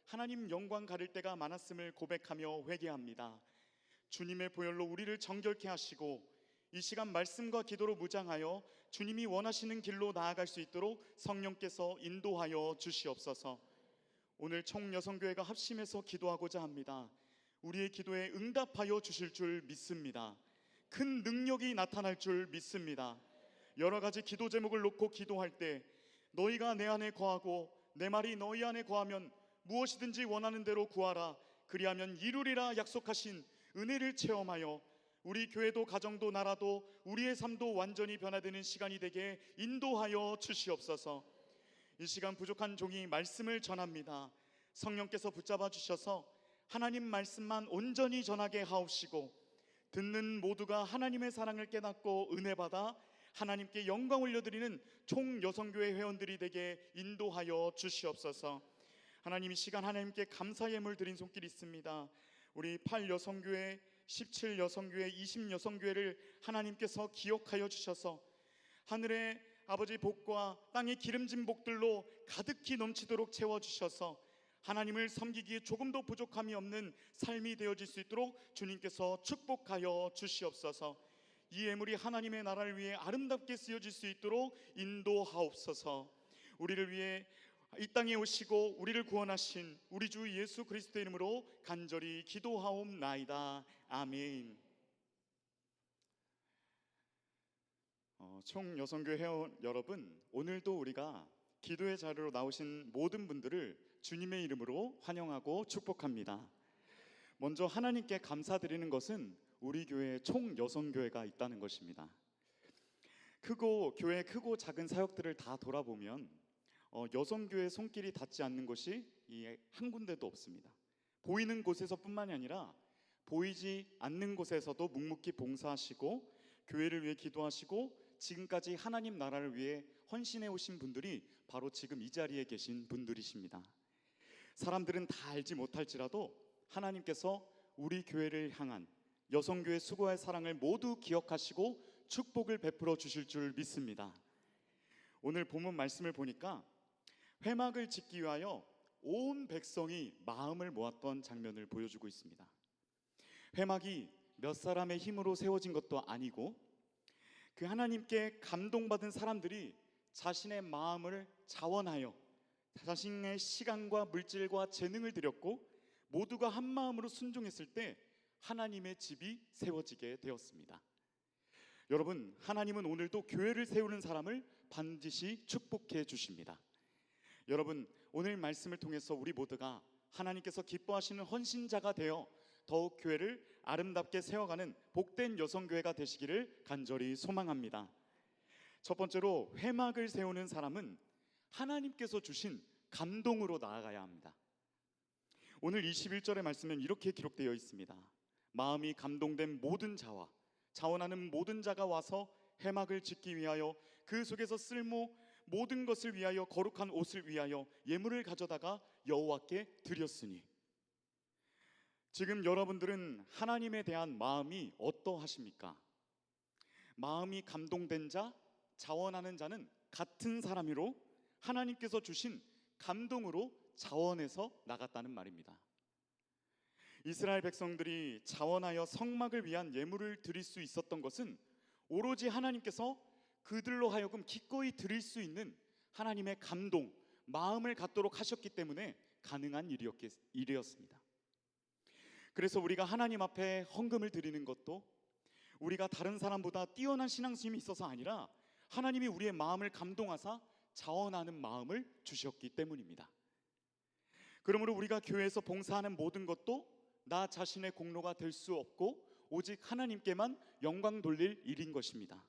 하나님 영광 가릴 때가 많았음을 고백하며 회개합니다. 주님의 보혈로 우리를 정결케 하시고 이 시간 말씀과 기도로 무장하여 주님이 원하시는 길로 나아갈 수 있도록 성령께서 인도하여 주시옵소서. 오늘 총여성교회가 합심해서 기도하고자 합니다. 우리의 기도에 응답하여 주실 줄 믿습니다. 큰 능력이 나타날 줄 믿습니다. 여러 가지 기도 제목을 놓고 기도할 때 너희가 내 안에 거하고 내 말이 너희 안에 거하면 무엇이든지 원하는 대로 구하라 그리하면 이루리라 약속하신 은혜를 체험하여 우리 교회도 가정도 나라도 우리의 삶도 완전히 변화되는 시간이 되게 인도하여 주시옵소서. 이 시간 부족한 종이 말씀을 전합니다. 성령께서 붙잡아 주셔서 하나님 말씀만 온전히 전하게 하옵시고 듣는 모두가 하나님의 사랑을 깨닫고 은혜 받아 하나님께 영광 올려드리는 총여성교회 회원들이 되게 인도하여 주시옵소서. 하나님, 이 시간 하나님께 감사 예물 드린 손길이 있습니다. 우리 8여성교회, 17여성교회, 20여성교회를 하나님께서 기억하여 주셔서 하늘의 아버지 복과 땅의 기름진 복들로 가득히 넘치도록 채워주셔서 하나님을 섬기기에 조금도 부족함이 없는 삶이 되어질 수 있도록 주님께서 축복하여 주시옵소서. 이 예물이 하나님의 나라를 위해 아름답게 쓰여질 수 있도록 인도하옵소서. 우리를 위해 이 땅에 오시고 우리를 구원하신 우리 주 예수 그리스도의 이름으로 간절히 기도하옵나이다. 아멘. 총여성교회 회원 여러분, 오늘도 우리가 기도의 자리로 나오신 모든 분들을 주님의 이름으로 환영하고 축복합니다. 먼저 하나님께 감사드리는 것은 우리 교회에 총여성교회가 있다는 것입니다. 교회 크고 작은 사역들을 다 돌아보면 여성교회 손길이 닿지 않는 곳이 한 군데도 없습니다. 보이는 곳에서 뿐만이 아니라 보이지 않는 곳에서도 묵묵히 봉사하시고 교회를 위해 기도하시고 지금까지 하나님 나라를 위해 헌신해 오신 분들이 바로 지금 이 자리에 계신 분들이십니다. 사람들은 다 알지 못할지라도 하나님께서 우리 교회를 향한 여성교회 수고의 사랑을 모두 기억하시고 축복을 베풀어 주실 줄 믿습니다. 오늘 본문 말씀을 보니까 회막을 짓기 위하여 온 백성이 마음을 모았던 장면을 보여주고 있습니다. 회막이 몇 사람의 힘으로 세워진 것도 아니고 그 하나님께 감동받은 사람들이 자신의 마음을 자원하여 자신의 시간과 물질과 재능을 들였고 모두가 한 마음으로 순종했을 때 하나님의 집이 세워지게 되었습니다. 여러분, 하나님은 오늘도 교회를 세우는 사람을 반드시 축복해 주십니다. 여러분, 오늘 말씀을 통해서 우리 모두가 하나님께서 기뻐하시는 헌신자가 되어 더욱 교회를 아름답게 세워가는 복된 여성교회가 되시기를 간절히 소망합니다. 첫 번째로, 회막을 세우는 사람은 하나님께서 주신 감동으로 나아가야 합니다. 오늘 21절의 말씀은 이렇게 기록되어 있습니다. 마음이 감동된 모든 자와 자원하는 모든 자가 와서 회막을 짓기 위하여 그 속에서 쓸모 모든 것을 위하여 거룩한 옷을 위하여 예물을 가져다가 여호와께 드렸으니. 지금 여러분들은 하나님에 대한 마음이 어떠하십니까? 마음이 감동된 자, 자원하는 자는 같은 사람이로 하나님께서 주신 감동으로 자원해서 나갔다는 말입니다. 이스라엘 백성들이 자원하여 성막을 위한 예물을 드릴 수 있었던 것은 오로지 하나님께서 그들로 하여금 기꺼이 드릴 수 있는 하나님의 감동, 마음을 갖도록 하셨기 때문에 가능한 일이었습니다. 그래서 우리가 하나님 앞에 헌금을 드리는 것도 우리가 다른 사람보다 뛰어난 신앙심이 있어서 아니라 하나님이 우리의 마음을 감동하사 자원하는 마음을 주셨기 때문입니다. 그러므로 우리가 교회에서 봉사하는 모든 것도 나 자신의 공로가 될 수 없고 오직 하나님께만 영광 돌릴 일인 것입니다.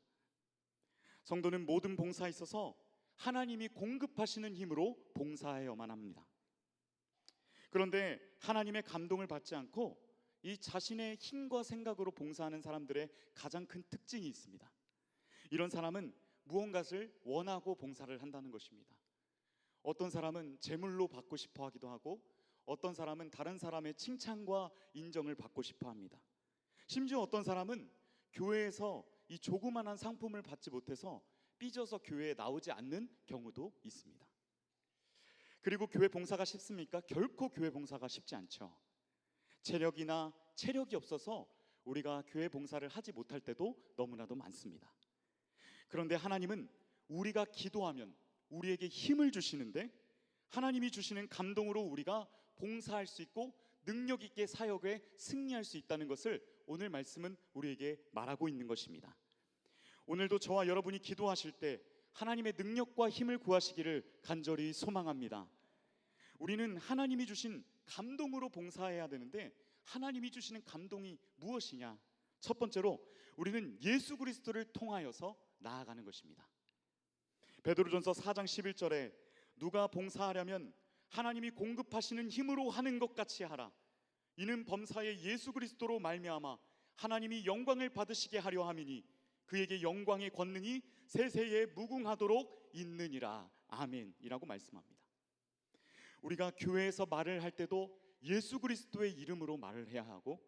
성도는 모든 봉사에 있어서 하나님이 공급하시는 힘으로 봉사해야만 합니다. 그런데 하나님의 감동을 받지 않고 이 자신의 힘과 생각으로 봉사하는 사람들의 가장 큰 특징이 있습니다. 이런 사람은 무언가를 원하고 봉사를 한다는 것입니다. 어떤 사람은 재물로 받고 싶어 하기도 하고 어떤 사람은 다른 사람의 칭찬과 인정을 받고 싶어 합니다. 심지어 어떤 사람은 교회에서 이 조그만한 상품을 받지 못해서 삐져서 교회에 나오지 않는 경우도 있습니다. 그리고 교회 봉사가 쉽습니까? 결코 교회 봉사가 쉽지 않죠. 체력이나 체력이 없어서 우리가 교회 봉사를 하지 못할 때도 너무나도 많습니다. 그런데 하나님은 우리가 기도하면 우리에게 힘을 주시는데, 하나님이 주시는 감동으로 우리가 봉사할 수 있고 능력 있게 사역에 승리할 수 있다는 것을 오늘 말씀은 우리에게 말하고 있는 것입니다. 오늘도 저와 여러분이 기도하실 때 하나님의 능력과 힘을 구하시기를 간절히 소망합니다. 우리는 하나님이 주신 감동으로 봉사해야 되는데, 하나님이 주시는 감동이 무엇이냐? 첫 번째로 우리는 예수 그리스도를 통하여서 나아가는 것입니다. 베드로전서 4장 11절에 누가 봉사하려면 하나님이 공급하시는 힘으로 하는 것 같이 하라. 이는 범사에 예수 그리스도로 말미암아 하나님이 영광을 받으시게 하려 함이니 그에게 영광의 권능이 세세에 무궁하도록 있느니라. 아멘이라고 말씀합니다. 우리가 교회에서 말을 할 때도 예수 그리스도의 이름으로 말을 해야 하고,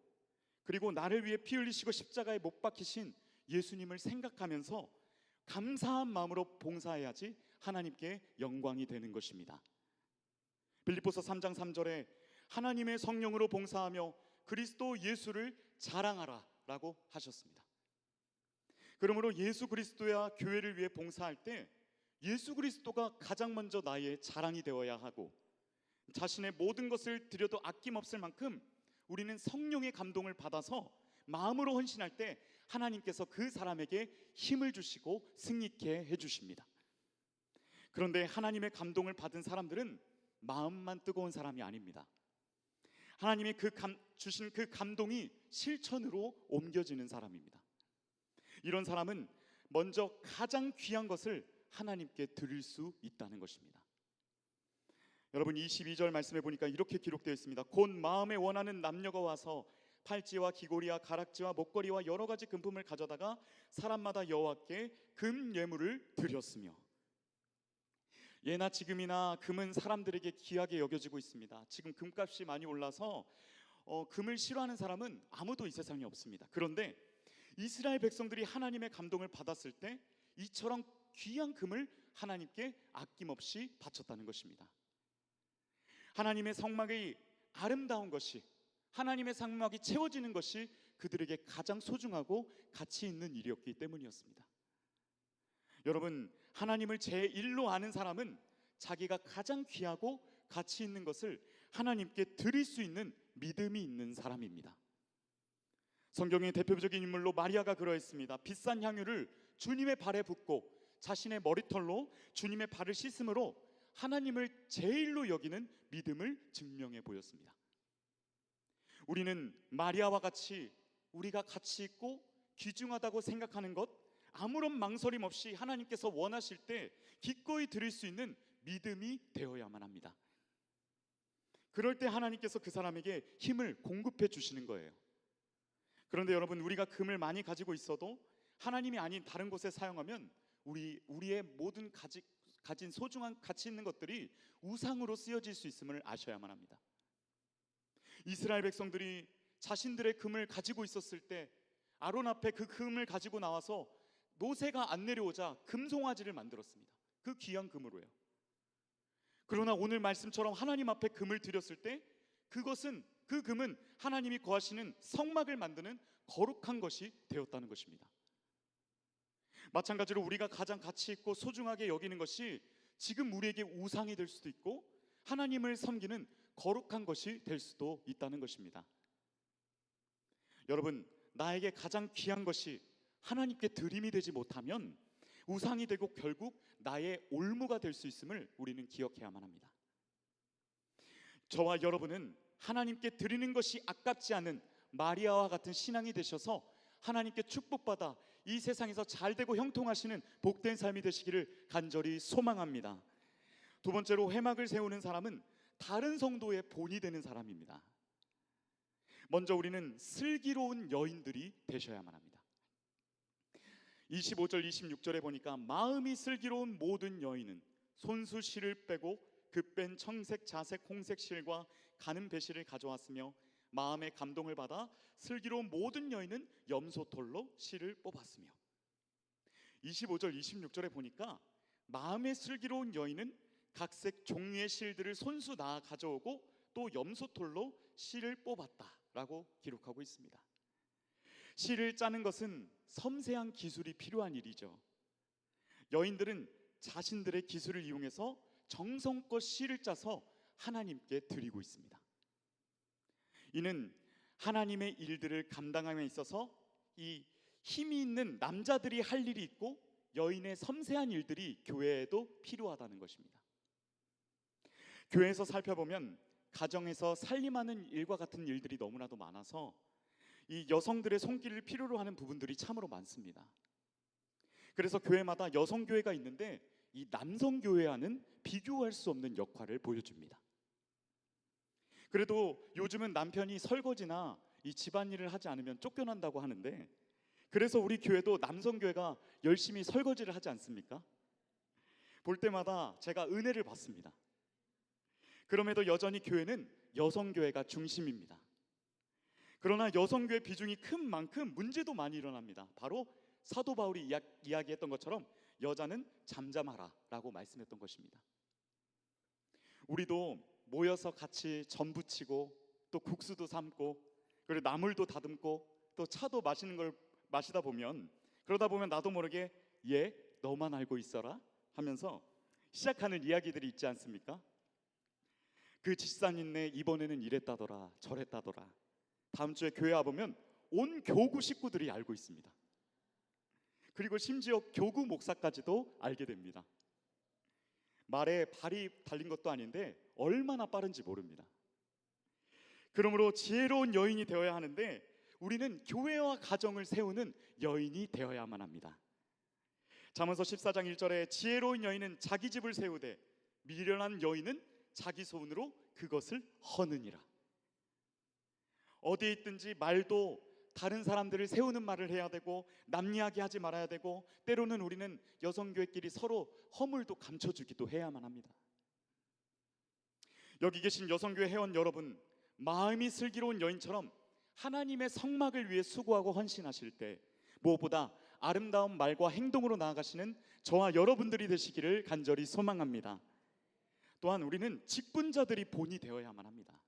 그리고 나를 위해 피 흘리시고 십자가에 못 박히신 예수님을 생각하면서 감사한 마음으로 봉사해야지 하나님께 영광이 되는 것입니다. 빌립보서 3장 3절에 하나님의 성령으로 봉사하며 그리스도 예수를 자랑하라 라고 하셨습니다. 그러므로 예수 그리스도야 교회를 위해 봉사할 때 예수 그리스도가 가장 먼저 나의 자랑이 되어야 하고, 자신의 모든 것을 드려도 아낌없을 만큼 우리는 성령의 감동을 받아서 마음으로 헌신할 때 하나님께서 그 사람에게 힘을 주시고 승리케 해주십니다. 그런데 하나님의 감동을 받은 사람들은 마음만 뜨거운 사람이 아닙니다. 하나님이 주신 그 감동이 실천으로 옮겨지는 사람입니다. 이런 사람은 먼저 가장 귀한 것을 하나님께 드릴 수 있다는 것입니다. 여러분, 22절 말씀해 보니까 이렇게 기록되어 있습니다. 곧 마음에 원하는 남녀가 와서 팔찌와 귀고리와 가락지와 목걸이와 여러 가지 금품을 가져다가 사람마다 여호와께 금 예물을 드렸으며. 예나 지금이나 금은 사람들에게 귀하게 여겨지고 있습니다. 지금 금값이 많이 올라서 금을 싫어하는 사람은 아무도 이 세상에 없습니다. 그런데 이스라엘 백성들이 하나님의 감동을 받았을 때 이처럼 귀한 금을 하나님께 아낌없이 바쳤다는 것입니다. 하나님의 성막이 아름다운 것이, 하나님의 성막이 채워지는 것이 그들에게 가장 소중하고 가치 있는 일이었기 때문이었습니다. 여러분, 하나님을 제1로 아는 사람은 자기가 가장 귀하고 가치 있는 것을 하나님께 드릴 수 있는 믿음이 있는 사람입니다. 성경의 대표적인 인물로 마리아가 그러했습니다. 비싼 향유를 주님의 발에 붓고 자신의 머리털로 주님의 발을 씻음으로 하나님을 제일로 여기는 믿음을 증명해 보였습니다. 우리는 마리아와 같이 우리가 가치 있고 귀중하다고 생각하는 것, 아무런 망설임 없이 하나님께서 원하실 때 기꺼이 드릴 수 있는 믿음이 되어야만 합니다. 그럴 때 하나님께서 그 사람에게 힘을 공급해 주시는 거예요. 그런데 여러분, 우리가 금을 많이 가지고 있어도 하나님이 아닌 다른 곳에 사용하면 우리의 모든 가진 소중한 가치 있는 것들이 우상으로 쓰여질 수 있음을 아셔야만 합니다. 이스라엘 백성들이 자신들의 금을 가지고 있었을 때 아론 앞에 그 금을 가지고 나와서 모세가 안 내려오자 금송아지를 만들었습니다. 그 귀한 금으로요. 그러나 오늘 말씀처럼 하나님 앞에 금을 드렸을 때 그 금은 하나님이 거하시는 성막을 만드는 거룩한 것이 되었다는 것입니다. 마찬가지로 우리가 가장 가치 있고 소중하게 여기는 것이 지금 우리에게 우상이 될 수도 있고 하나님을 섬기는 거룩한 것이 될 수도 있다는 것입니다. 여러분, 나에게 가장 귀한 것이 하나님께 드림이 되지 못하면 우상이 되고 결국 나의 올무가 될 수 있음을 우리는 기억해야만 합니다. 저와 여러분은 하나님께 드리는 것이 아깝지 않은 마리아와 같은 신앙이 되셔서 하나님께 축복받아 이 세상에서 잘되고 형통하시는 복된 삶이 되시기를 간절히 소망합니다. 두 번째로 회막을 세우는 사람은 다른 성도의 본이 되는 사람입니다. 먼저 우리는 슬기로운 여인들이 되셔야만 합니다. 25절 26절에 보니까 마음이 슬기로운 모든 여인은 손수 실을 빼고 그 뺀 청색, 자색, 홍색 실과 가는 배실을 가져왔으며 마음의 감동을 받아 슬기로운 모든 여인은 염소털로 실을 뽑았으며. 25절 26절에 보니까 마음의 슬기로운 여인은 각색 종류의 실들을 손수 놔 가져오고 또 염소털로 실을 뽑았다라고 기록하고 있습니다. 실을 짜는 것은 섬세한 기술이 필요한 일이죠. 여인들은 자신들의 기술을 이용해서 정성껏 실을 짜서 하나님께 드리고 있습니다. 이는 하나님의 일들을 감당함에 있어서 이 힘이 있는 남자들이 할 일이 있고 여인의 섬세한 일들이 교회에도 필요하다는 것입니다. 교회에서 살펴보면 가정에서 살림하는 일과 같은 일들이 너무나도 많아서 이 여성들의 손길을 필요로 하는 부분들이 참으로 많습니다. 그래서 교회마다 여성교회가 있는데 이 남성교회와는 비교할 수 없는 역할을 보여줍니다. 그래도 요즘은 남편이 설거지나 이 집안일을 하지 않으면 쫓겨난다고 하는데, 그래서 우리 교회도 남성교회가 열심히 설거지를 하지 않습니까? 볼 때마다 제가 은혜를 받습니다. 그럼에도 여전히 교회는 여성교회가 중심입니다. 그러나 여성교회 비중이 큰 만큼 문제도 많이 일어납니다. 바로 사도 바울이 이야기했던 것처럼 여자는 잠잠하라 라고 말씀했던 것입니다. 우리도 모여서 같이 전 부치고 또 국수도 삶고 그리고 나물도 다듬고 또 차도 마시는 걸 마시다 보면, 그러다 보면 나도 모르게 얘 너만 알고 있어라 하면서 시작하는 이야기들이 있지 않습니까? 그 집사님네 이번에는 이랬다더라 저랬다더라. 다음 주에 교회 와보면 온 교구 식구들이 알고 있습니다. 그리고 심지어 교구 목사까지도 알게 됩니다. 말에 발이 달린 것도 아닌데 얼마나 빠른지 모릅니다. 그러므로 지혜로운 여인이 되어야 하는데 우리는 교회와 가정을 세우는 여인이 되어야만 합니다. 잠언서 14장 1절에 지혜로운 여인은 자기 집을 세우되 미련한 여인은 자기 손으로 그것을 허느니라. 어디에 있든지 말도 다른 사람들을 세우는 말을 해야 되고 남 이야기하지 말아야 되고, 때로는 우리는 여성교회끼리 서로 허물도 감춰주기도 해야만 합니다. 여기 계신 여성교회 회원 여러분, 마음이 슬기로운 여인처럼 하나님의 성막을 위해 수고하고 헌신하실 때 무엇보다 아름다운 말과 행동으로 나아가시는 저와 여러분들이 되시기를 간절히 소망합니다. 또한 우리는 직분자들이 본이 되어야만 합니다.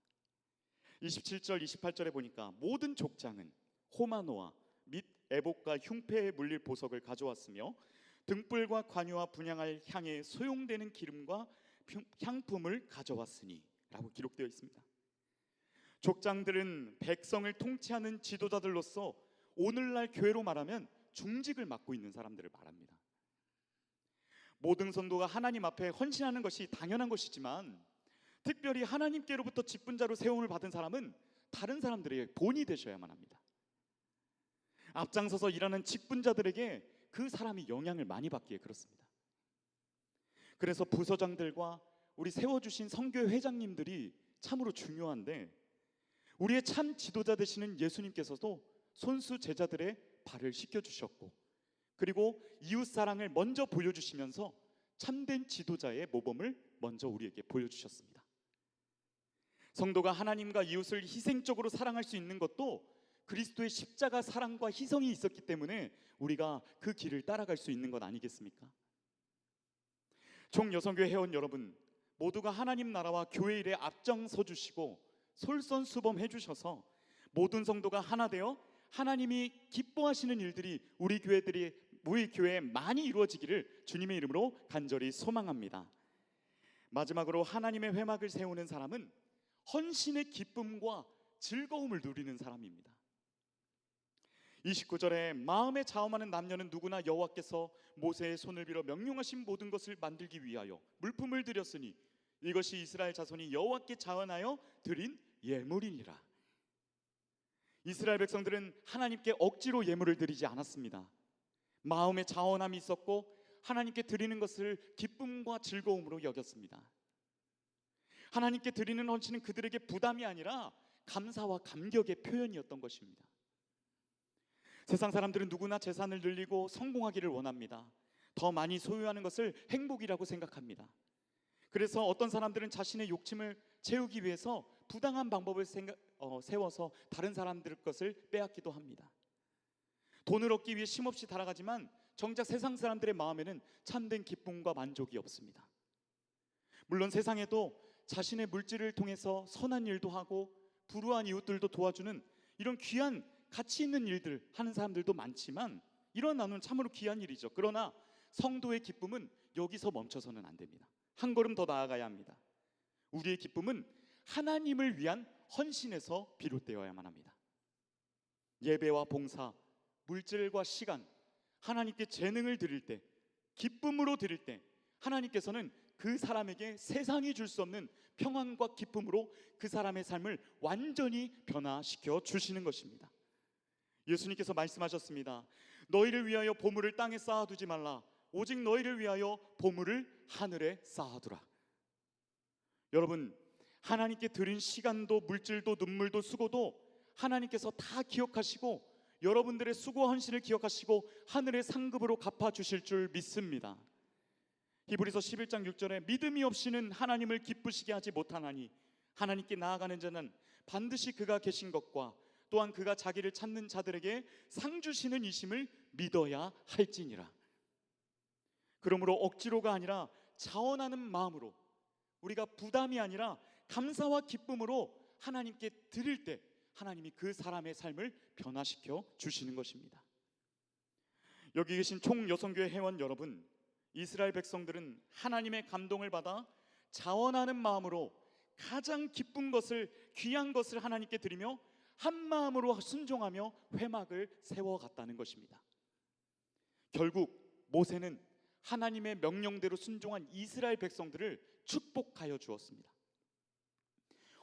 27절 28절에 보니까 모든 족장은 호마노아 및 애복과 흉패에 물릴 보석을 가져왔으며 등불과 관유와 분향할 향에 소용되는 기름과 향품을 가져왔으니 라고 기록되어 있습니다. 족장들은 백성을 통치하는 지도자들로서 오늘날 교회로 말하면 중직을 맡고 있는 사람들을 말합니다. 모든 성도가 하나님 앞에 헌신하는 것이 당연한 것이지만 특별히 하나님께로부터 직분자로 세움을 받은 사람은 다른 사람들에게 본이 되셔야만 합니다. 앞장서서 일하는 직분자들에게 그 사람이 영향을 많이 받기에 그렇습니다. 그래서 부서장들과 우리 세워주신 선교회 회장님들이 참으로 중요한데, 우리의 참 지도자 되시는 예수님께서도 손수 제자들의 발을 씻겨주셨고, 그리고 이웃사랑을 먼저 보여주시면서 참된 지도자의 모범을 먼저 우리에게 보여주셨습니다. 성도가 하나님과 이웃을 희생적으로 사랑할 수 있는 것도 그리스도의 십자가 사랑과 희생이 있었기 때문에 우리가 그 길을 따라갈 수 있는 것 아니겠습니까? 총여성교회 회원 여러분, 모두가 하나님 나라와 교회 일에 앞장서 주시고 솔선수범해 주셔서 모든 성도가 하나 되어 하나님이 기뻐하시는 일들이 우리 교회에 많이 이루어지기를 주님의 이름으로 간절히 소망합니다. 마지막으로 하나님의 회막을 세우는 사람은 헌신의 기쁨과 즐거움을 누리는 사람입니다. 29절에 마음에 자음하는 남녀는 누구나 여호와께서 모세의 손을 빌어 명령하신 모든 것을 만들기 위하여 물품을 드렸으니 이것이 이스라엘 자손이 여호와께 자원하여 드린 예물이니라. 이스라엘 백성들은 하나님께 억지로 예물을 드리지 않았습니다. 마음에 자원함이 있었고 하나님께 드리는 것을 기쁨과 즐거움으로 여겼습니다. 하나님께 드리는 헌신은 그들에게 부담이 아니라 감사와 감격의 표현이었던 것입니다. 세상 사람들은 누구나 재산을 늘리고 성공하기를 원합니다. 더 많이 소유하는 것을 행복이라고 생각합니다. 그래서 어떤 사람들은 자신의 욕심을 채우기 위해서 부당한 방법을 세워서 다른 사람들 것을 빼앗기도 합니다. 돈을 얻기 위해 쉼없이 달아가지만 정작 세상 사람들의 마음에는 참된 기쁨과 만족이 없습니다. 물론 세상에도 자신의 물질을 통해서 선한 일도 하고 불우한 이웃들도 도와주는 이런 귀한 가치 있는 일들 하는 사람들도 많지만, 이런 나눔은 참으로 귀한 일이죠. 그러나 성도의 기쁨은 여기서 멈춰서는 안 됩니다. 한 걸음 더 나아가야 합니다. 우리의 기쁨은 하나님을 위한 헌신에서 비롯되어야만 합니다. 예배와 봉사, 물질과 시간, 하나님께 재능을 드릴 때, 기쁨으로 드릴 때 하나님께서는 그 사람에게 세상이 줄 수 없는 평안과 기쁨으로 그 사람의 삶을 완전히 변화시켜 주시는 것입니다. 예수님께서 말씀하셨습니다. 너희를 위하여 보물을 땅에 쌓아두지 말라. 오직 너희를 위하여 보물을 하늘에 쌓아두라. 여러분, 하나님께 드린 시간도 물질도 눈물도 수고도 하나님께서 다 기억하시고 여러분들의 수고 헌신을 기억하시고 하늘의 상급으로 갚아주실 줄 믿습니다. 히브리서 11장 6절에 믿음이 없이는 하나님을 기쁘시게 하지 못하나니 하나님께 나아가는 자는 반드시 그가 계신 것과 또한 그가 자기를 찾는 자들에게 상 주시는 이심을 믿어야 할지니라. 그러므로 억지로가 아니라 자원하는 마음으로, 우리가 부담이 아니라 감사와 기쁨으로 하나님께 드릴 때 하나님이 그 사람의 삶을 변화시켜 주시는 것입니다. 여기 계신 총 여성교회 회원 여러분, 이스라엘 백성들은 하나님의 감동을 받아 자원하는 마음으로 가장 기쁜 것을, 귀한 것을 하나님께 드리며 한 마음으로 순종하며 회막을 세워갔다는 것입니다. 결국 모세는 하나님의 명령대로 순종한 이스라엘 백성들을 축복하여 주었습니다.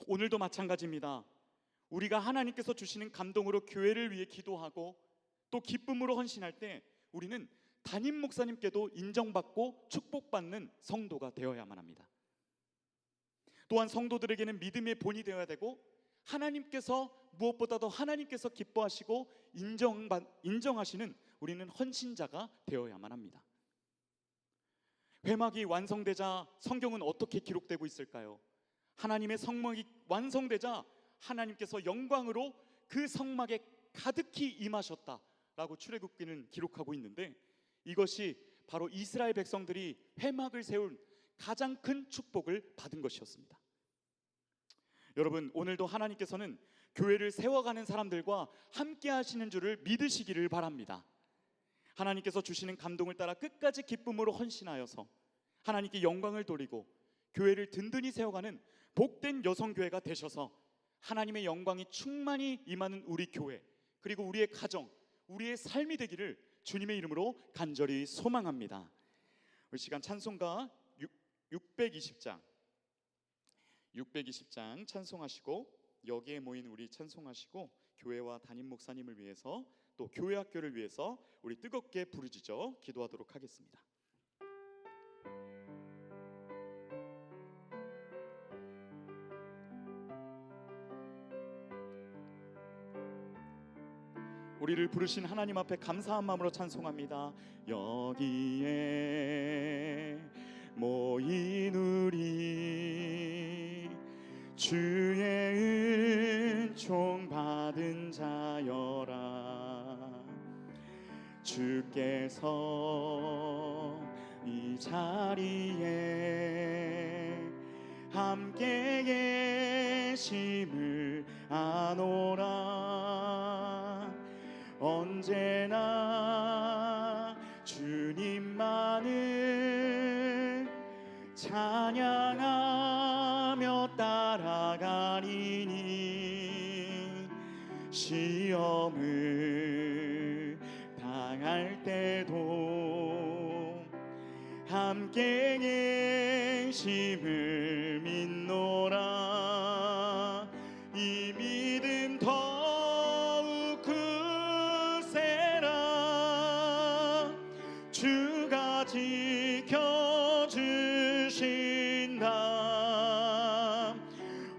오늘도 마찬가지입니다. 우리가 하나님께서 주시는 감동으로 교회를 위해 기도하고 또 기쁨으로 헌신할 때 우리는 담임 목사님께도 인정받고 축복받는 성도가 되어야만 합니다. 또한 성도들에게는 믿음의 본이 되어야 되고, 하나님께서 무엇보다도 하나님께서 기뻐하시고 인정하시는 우리는 헌신자가 되어야만 합니다. 회막이 완성되자 성경은 어떻게 기록되고 있을까요? 하나님의 성막이 완성되자 하나님께서 영광으로 그 성막에 가득히 임하셨다라고 출애굽기는 기록하고 있는데, 이것이 바로 이스라엘 백성들이 회막을 세운 가장 큰 축복을 받은 것이었습니다. 여러분, 오늘도 하나님께서는 교회를 세워가는 사람들과 함께 하시는 줄을 믿으시기를 바랍니다. 하나님께서 주시는 감동을 따라 끝까지 기쁨으로 헌신하여서 하나님께 영광을 돌리고 교회를 든든히 세워가는 복된 여성교회가 되셔서 하나님의 영광이 충만히 임하는 우리 교회, 그리고 우리의 가정, 우리의 삶이 되기를 주님의 이름으로 간절히 소망합니다. 우리 시간 찬송가 620장 찬송하시고, 여기에 모인 우리 찬송하시고, 교회와 담임 목사님을 위해서 또 교회 학교를 위해서 우리 뜨겁게 부르짖어 기도하도록 하겠습니다. 우리를 부르신 하나님 앞에 감사한 마음으로 찬송합니다. 여기에 모인 우리 주의 은총 받은 자여라. 주께서 이 자리에 함께 계심을 아노라. 언제나 주님만을 찬양하며 따라가리니 시험을 당할 때도 함께 계심을 믿노라. 이 믿음 더욱 크세라. 주가 지켜주신다.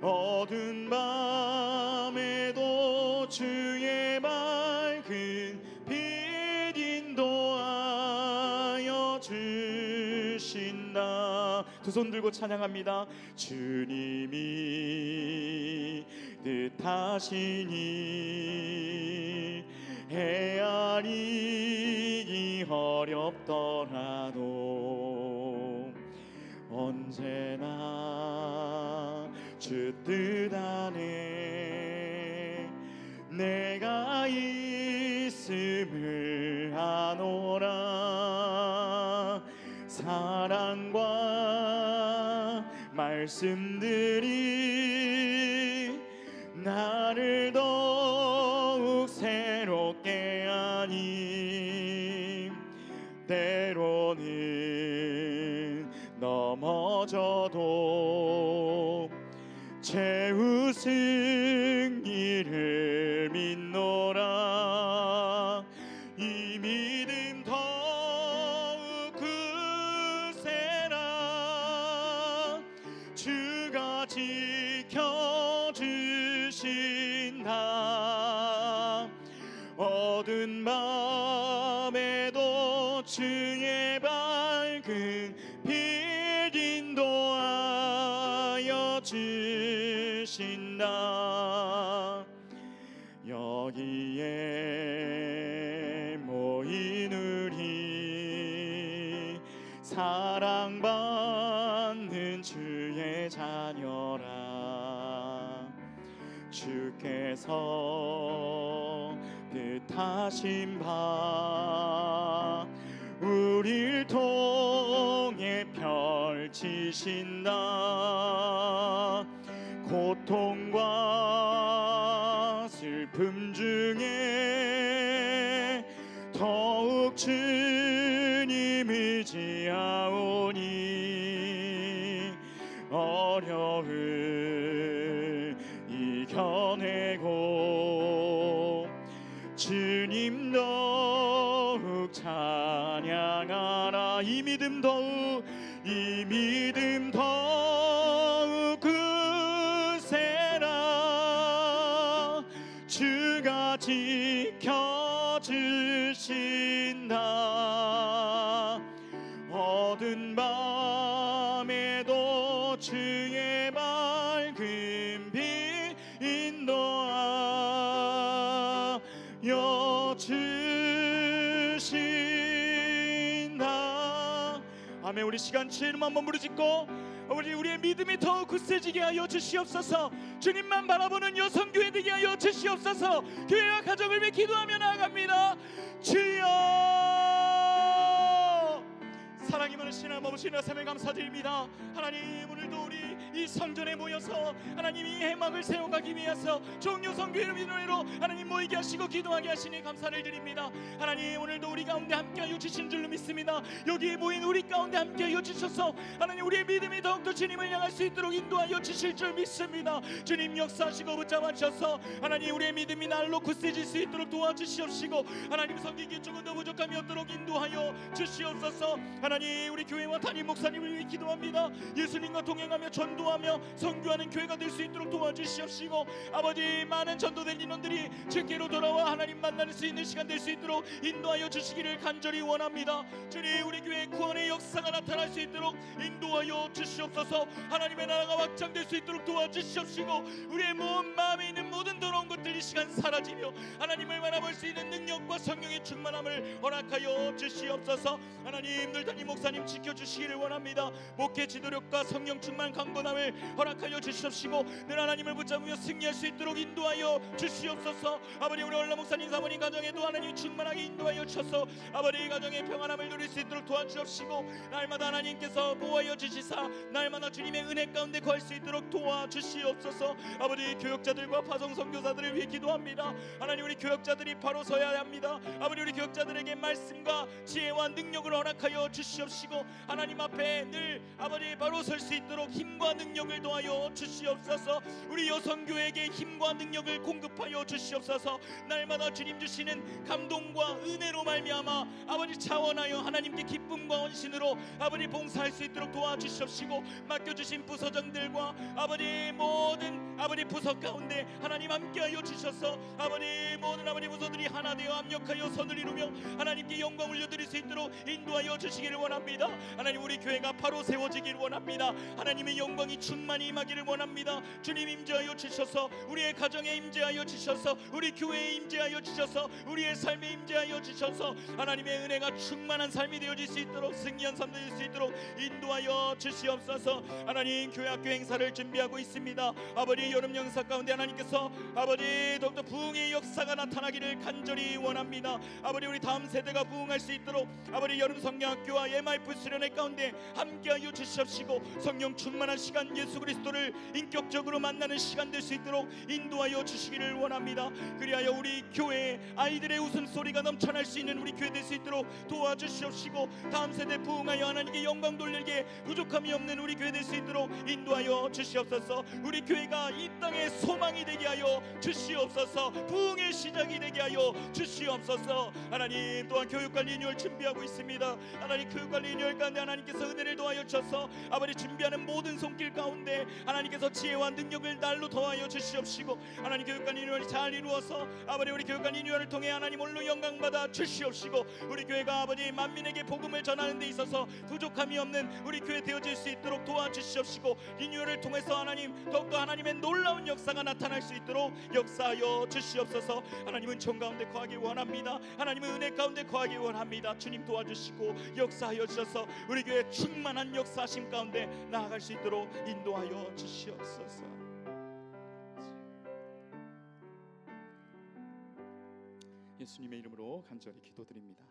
어두운 밤에도 주의 밝은 빛 인도하여 주신다. 두 손 들고 찬양합니다. 주님이 뜻하시니 헤아리기 어렵더라도 언제나 주 뜻 안에 내가 있음을 아노라. 사랑과 말씀들이 나를 더욱 새롭게 하니 때로는 넘어져도 최우승 이를 믿노라. 이 믿음 더욱 굳세라. 주가 지켜주신다. 어두운 밤에도 주의 밝은 빛 인도하여 주신다. 여기에 모인 우리 사랑받는 주의 자녀라. 주께서 뜻하신 바 우릴 통해 펼치신다. 고통과 슬픔 중에 더욱 주님 의지하오니 어려움을 이겨내고 주님 더욱 찬양하라. 이 믿음 더욱 굳세라. 주가 지켜주신다. 어두운 밤에도 주의 밝은 빛 인도하여 주신다. 아멘. 우리 시간치 이름 한번 부르짖고 우리의 믿음이 더욱 굳세지게 하여 주시옵소서. 주님만 바라보는 여성교회 되게 하여 주시옵소서. 교회와 가정을 위해 기도하며 나아갑니다. 주여, 사랑이 많으신 아버지 하나님에 감사드립니다. 하나님, 오늘도 우리 이 성전에 모여서 하나님 이 해막을 세워가기 위해서 종여성교회를 위로 하나님 모이게 하시고 기도하게 하시니 감사를 드립니다. 하나님, 오늘도 우리 가운데 함께하여 주신 줄로 믿습니다. 여기에 모인 우리 가운데 함께하여 주셔서 하나님 우리의 믿음이 더욱더 주님을 향할 수 있도록 인도하여 주실 줄 믿습니다. 주님 역사하시고 붙잡아 주셔서 하나님 우리의 믿음이 날로 굳세질 수 있도록 도와주시옵시고 하나님 섬기기 조금 더 부족함이 없도록 인도하여 주시옵소서. 하나님, 우리 교회와 담임 목사님을 위해 기도합니다. 예수님과 동행하며 전도하며 선교하는 교회가 될 수 있도록 도와주시옵시고 아버지, 많은 전도된 인원들이 주께로 돌아와 하나님 만날 수 있는 시간 될 수 있도록 인도하여 주시기를 간절히 원합니다. 주님, 우리 교회 구원의 역사가 나타날 수 있도록 인도하여 주시옵소서. 하나님의 나라가 확장될 수 있도록 도와주시옵시고 우리의 마음에 있는 모든 더러운 것들이 이 시간 사라지며 하나님을 바라볼 수 있는 능력과 성령의 충만함을 허락하여 주시옵소서. 하나님, 늘 담임 목사님 지켜주시기를 원합니다. 목회 지도력과 성령 충만 강건함을 허락하여 주시옵시고 늘 하나님을 붙잡으며 승리할 수 있도록 인도하여 주시옵소서. 아버지, 우리 얼라 목사님 사모님 가정에도 하나님 충만하게 인도하여 주셔서 아버지 가정의 평안함을 누릴 수 있도록 도와주옵시고 날마다 하나님께서 보호하여 주시사 날마다 주님의 은혜 가운데 거할 수 있도록 도와주시옵소서. 아버지, 교역자들과 파송 선교사들을 위해 기도합니다. 하나님, 우리 교역자들이 바로 서야 합니다. 아버지, 우리 교역자들에게 말씀과 지혜와 능력을 허락하여 주시옵시고 하나님 앞에 늘 아버지 바로 설 수 있도록 힘과 능력을 도하여 주시옵소서. 우리 여성교회에게 힘과 능력을 공급하여 주시옵소서. 날마다 주님 주시는 감동과 은혜로 말미암아 아버지 차원하여 하나님께 기쁨과 헌신으로 아버지 봉사할 수 있도록 도와주시옵시고 맡겨주신 부서장들과 아버지 모든 아버지 부서 가운데 하나님 함께하여 주셔서 아버지 모든 아버지 부서들이 하나 되어 합력하여 선을 이루며 하나님께 영광 올려드릴 수 있도록 인도하여 주시기를 원합니다. 하나님, 우리 교회가 바로 세워지길 원합니다. 하나님의 영광이 영광이 충만히 임하기를 원합니다. 주님 임재하여 주셔서 우리의 가정에 임재하여 주셔서 우리 교회에 임재하여 주셔서 우리의 삶에 임재하여 주셔서 하나님의 은혜가 충만한 삶이 되어질 수 있도록 승리한 삶 되어질 수 있도록 인도하여 주시옵소서. 하나님 교회 학교 행사를 준비하고 있습니다. 아버지 여름 영사 가운데 하나님께서 아버지 더욱더 부흥의 역사가 나타나기를 간절히 원합니다. 아버지 우리 다음 세대가 부흥할 수 있도록 아버지 여름 성령학교와 MIF 수련회 가운데 함께하여 주시옵시고 성령 충만한 시간 예수 그리스도를 인격적으로 만나는 시간 될 수 있도록 인도하여 주시기를 원합니다. 그리하여 우리 교회에 아이들의 웃음소리가 넘쳐날 수 있는 우리 교회 될 수 있도록 도와주시옵시고 다음 세대 부흥하여 하나님께 영광 돌리게 부족함이 없는 우리 교회 될 수 있도록 인도하여 주시옵소서. 우리 교회가 이 땅의 소망이 되게 하여 주시옵소서. 부흥의 시작이 되게 하여 주시옵소서. 하나님 또한 교육관리 리뉴얼 준비하고 있습니다. 하나님 교육관리 리뉴얼 가운데 하나님께서 은혜를 더하여 주셔서 아버지 준비하는 모든 손길 가운데 하나님께서 지혜와 능력을 날로 더하여 주시옵시고 하나님 교육관리 리뉴얼이 잘 이루어서 아버지 우리 교육관리 리뉴얼을 통해 하나님 홀로 영광받아 주시옵시고 우리 교회가 아버지 만민에게 복음을 전하는 데 있어서 부족함이 없는 우리 교회 되어질 수 있도록 도와주시옵시고 리뉴얼을 통해서 하나님 더욱더 하나님의 놀라운 역사가 나타날 수 있도록 역사하여 주시옵소서. 하나님은 정 가운데 거하기 원합니다. 하나님은 은혜 가운데 거하기 원합니다. 주님 도와주시고 역사하여 주셔서 우리 교회 충만한 역사하심 가운데 나아갈 수 있도록 인도하여 주시옵소서. 예수님의 이름으로 간절히 기도드립니다.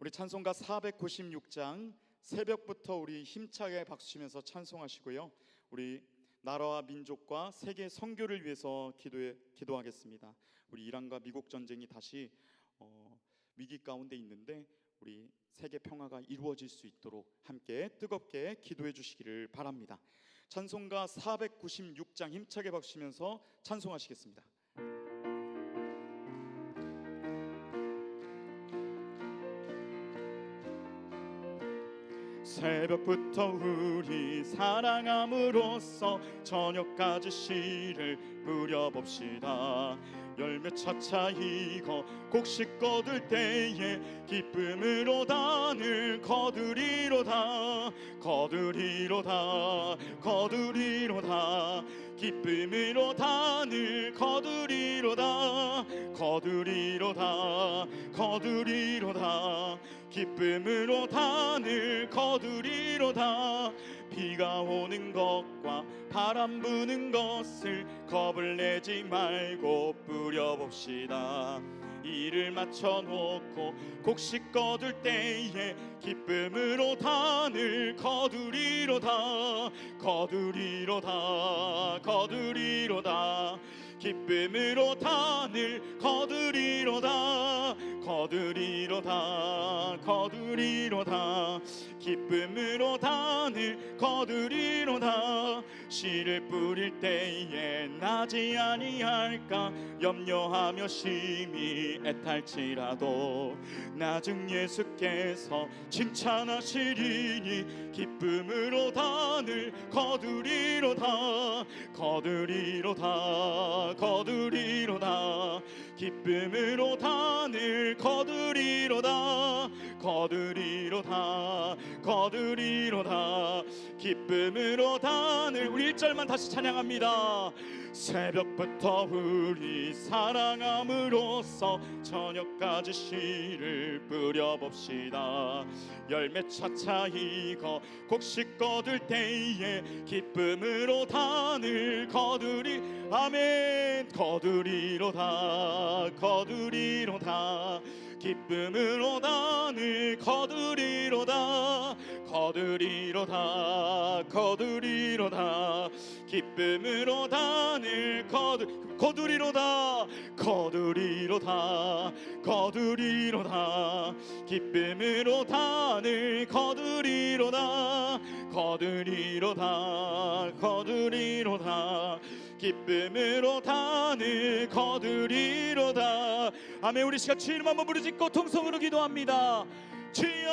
우리 찬송가 496장 새벽부터 우리 힘차게 박수치면서 찬송하시고요. 우리 나라와 민족과 세계 선교를 위해서 기도하겠습니다. 우리 이란과 미국 전쟁이 다시 위기 가운데 있는데 우리 세계 평화가 이루어질 수 있도록 함께 뜨겁게 기도해 주시기를 바랍니다. 찬송가 496장 힘차게 박수치면서 찬송하시겠습니다. 새벽부터 우리 사랑함으로써 저녁까지 씨를 뿌려봅시다. 열매 차차 익어 곡식 거둘 때에 기쁨으로 단을 거두리로다. 거두리로다. 거두리로다. 기쁨으로 단을 거두리로다. 거두리로다. 거두리로다. 기쁨으로 단을 거두리로다. 비가 오는 것과 바람 부는 것을 겁을 내지 말고 뿌려봅시다. 이를 맞춰놓고 곡식 거둘 때에 기쁨으로 단을 거두리로다. 거두리로다. 거두리로다. 기쁨으로 단을 거두리로다. 거두리로다. 거두리로다. 기쁨으로 단을 거두리로다. 씨를 뿌릴 때에 나지 아니할까 염려하며 심히 애탈지라도 나중 예수께서 칭찬하시리니 기쁨으로 단을 거두리로다. 거두리로다. 거두리로다. 기쁨으로 단을 거두리로다. 거두리로다. 거두리로다. 기쁨으로 단을 우리 1절만 다시 찬양합니다. 새벽부터 우리 사랑함으로써 저녁까지 씨를 뿌려봅시다. 열매 차차 익어 곡식 거둘 때에 기쁨으로 단을 거두리 아멘. 거두리로다. 거두리로다. 기쁨으로 단을 거두리로다. 거두리로다. 거두리로다. 기쁨으로 단을 거두리로다. 거두리로다. 거두리로다. 기쁨으로 단을 거두리로다. 거두리로다. 거두리로다. 기쁨으로 단을 거두리로다. 아멘. 우리 시간 주님 한번 부르짖고 통성으로 기도합니다. 주여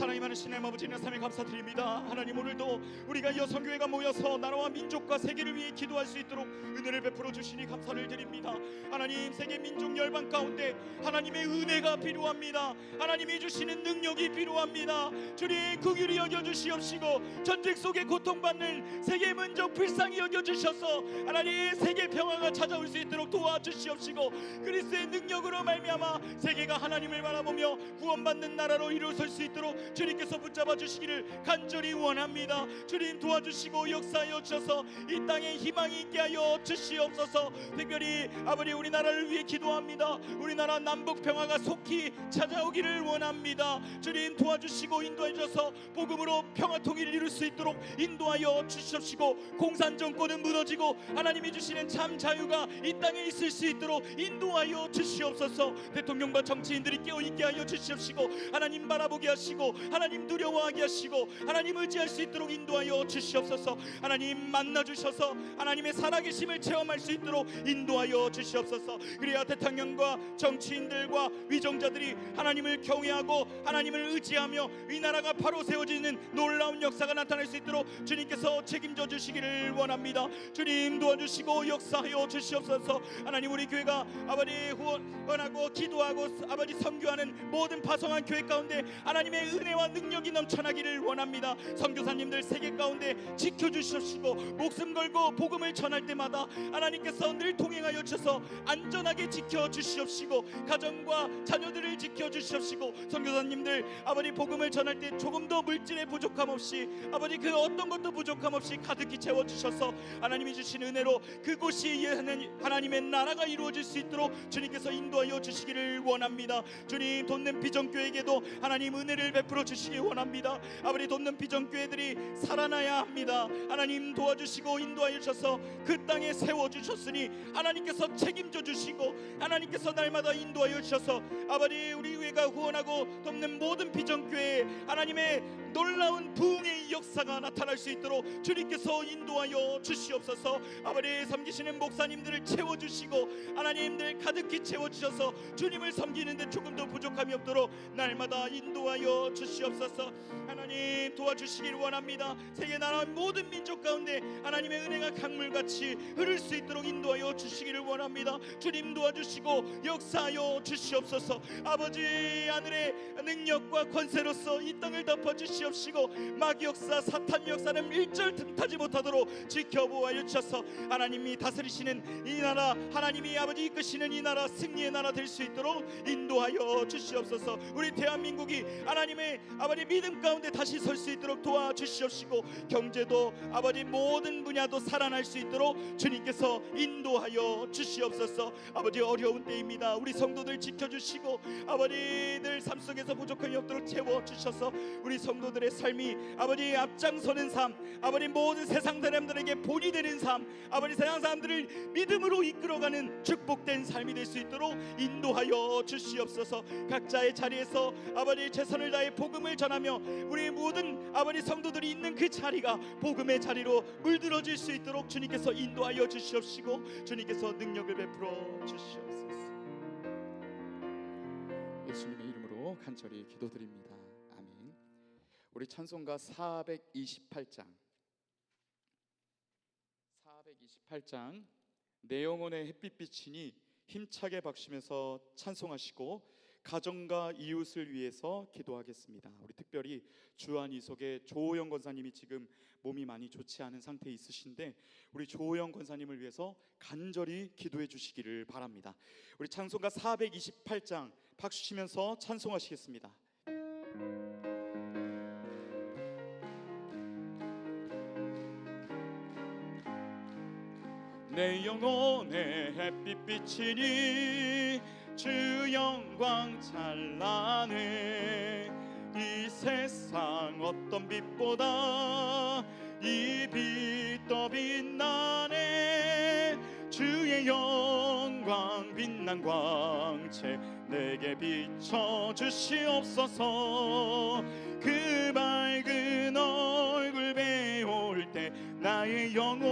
사랑이 많으신 아버지 하나님 감사드립니다. 하나님, 오늘도 우리가 여성교회가 모여서 나라와 민족과 세계를 위해 기도할 수 있도록 은혜를 베풀어 주시니 감사를 드립니다. 하나님, 세계 민족 열방 가운데 하나님의 은혜가 필요합니다. 하나님이 주시는 능력이 필요합니다. 주님, 긍휼히 여겨주시옵시고 전쟁 속에 고통받는 세계 민족 불쌍히 여겨주셔서 하나님, 세계 평화가 찾아올 수 있도록 도와주시옵시고 그리스도의 능력으로 말미암아 세계가 하나님을 바라보며 구원받는 나라로 일어설 수 있도록 주님께서 붙잡아 주시기를 간절히 원합니다. 주님, 도와주시고 역사하여 주셔서 이 땅에 희망이 있게 하여 주시옵소서. 특별히 아버지, 우리나라를 위해 기도합니다. 우리나라 남북 평화가 속히 찾아오기를 원합니다. 주님, 도와주시고 인도해 주셔서 복음으로 평화 통일을 이룰 수 있도록 인도하여 주시옵시고 공산 정권은 무너지고 하나님이 주시는 참 자유가 이 땅에 있을 수 있도록 인도하여 주시옵소서. 대통령과 정치인들이 깨어있게 하여 주시옵시고 하나님 바라보게 하시고 하나님 두려워하게 하시고 하나님 의지할 수 있도록 인도하여 주시옵소서. 하나님 만나 주셔서 하나님의 살아계심을 체험할 수 있도록 인도하여 주시옵소서. 그래야 대통령과 정치인들과 위정자들이 하나님을 경외하고 하나님을 의지하며 이 나라가 바로 세워지는 놀라운 역사가 나타날 수 있도록 주님께서 책임져 주시기를 원합니다. 주님, 도와주시고 역사하여 주시옵소서. 하나님, 우리 교회가 아버지 후원하고 기도하고 아버지 선교하는 모든 파송한 교회 가운데 하나님의 은혜와 능력이 넘쳐나기를 원합니다. 선교사님들 세계 가운데 지켜주시옵시고 목숨 걸고 복음을 전할 때마다 하나님께서 늘 동행하여 주셔서 안전하게 지켜주시옵시고 가정과 자녀들을 지켜주시옵시고 선교사님들 아버지 복음을 전할 때 조금도 물질의 부족함 없이 아버지 그 어떤 것도 부족함 없이 가득히 채워주셔서 하나님이 주신 은혜로 그곳이 하나님의 나라가 이루어질 수 있도록 주님께서 인도하여 주시기를 원합니다. 주님, 돕는 비전교회에게도 하나님 은혜를 베풀어 주시기 원합니다. 아버지, 돕는 비전교회들이 살아나야 합니다. 하나님 도와주시고 인도하여 주셔서 그 땅에 세워주셨으니 하나님께서 책임져 주시고 하나님께서 날마다 인도하여 주셔서 아버지, 우리 교회가 후원하고 돕는 모든 비전교회에 하나님의 놀라운 부흥의 역사가 나타날 수 있도록 주님께서 인도하여 주시옵소서. 아버지, 섬기시는 목사님들을 채워주시고 하나님들 가득히 채워주셔서 주님을 섬기는데 조금도 부족함이 없도록 날마다 인도하여 주시옵소서. 하나님, 도와주시길 원합니다. 세계 나라 모든 민족 가운데 하나님의 은혜가 강물같이 흐를 수 있도록 인도하여 주시기를 원합니다. 주님, 도와주시고 역사하여 주시옵소서. 아버지, 하늘의 능력과 권세로서 이 땅을 덮어주시옵시고 마귀 역사, 사탄 역사는 일절 틈타지 못하도록 지켜보아여 주셔서 하나님이 다스리시는 이 나라, 하나님이 아버지 이끄시는 이 나라 승리의 나라 될 수 있도록 인도하여 주시옵소서. 우리 대한민국이 하나님의 아버지 믿음 가운데 다시 설 수 있도록 도와주시옵시고 경제도 아버지 모든 분야도 살아날 수 있도록 주님께서 인도하여 주시옵소서. 아버지, 어려운 때입니다. 우리 성도들 지켜주시고 아버지들 삶 속에서 부족함이 없도록 채워주셔서 우리 성도들의 삶이 아버지 앞장서는 삶, 아버지 모든 세상 사람들에게 본이 되는 삶, 아버지 세상 사람들을 믿음으로 이끌어가는 축복된 삶이 될 수 있도록 인도하여 주시옵소서. 각자의 자리에서 아버지 최선을 다해 복음을 전하며 우리 모든 아버지 성도들이 있는 그 자리가 복음의 자리로 물들어질 수 있도록 주님께서 인도하여 주시옵시고 주님께서 능력을 베풀어 주시옵소서. 예수님의 이름으로 간절히 기도드립니다. 아멘. 우리 찬송가 428장 내 영혼의 햇빛 비치니 힘차게 박수면서 찬송하시고 가정과 이웃을 위해서 기도하겠습니다. 우리 특별히 주한 이속의 조호영 권사님이 지금 몸이 많이 좋지 않은 상태에 있으신데 우리 조호영 권사님을 위해서 간절히 기도해 주시기를 바랍니다. 우리 찬송가 428장 박수 치면서 찬송하시겠습니다. 내 영혼의 햇빛 비치니 주 영광 찬란해 이 세상 어떤 빛보다 이 빛 더 빛나네 주의 영광 빛난 광채 내게 비춰 주시옵소서. 그 밝은 얼굴 배울 때 나의 영혼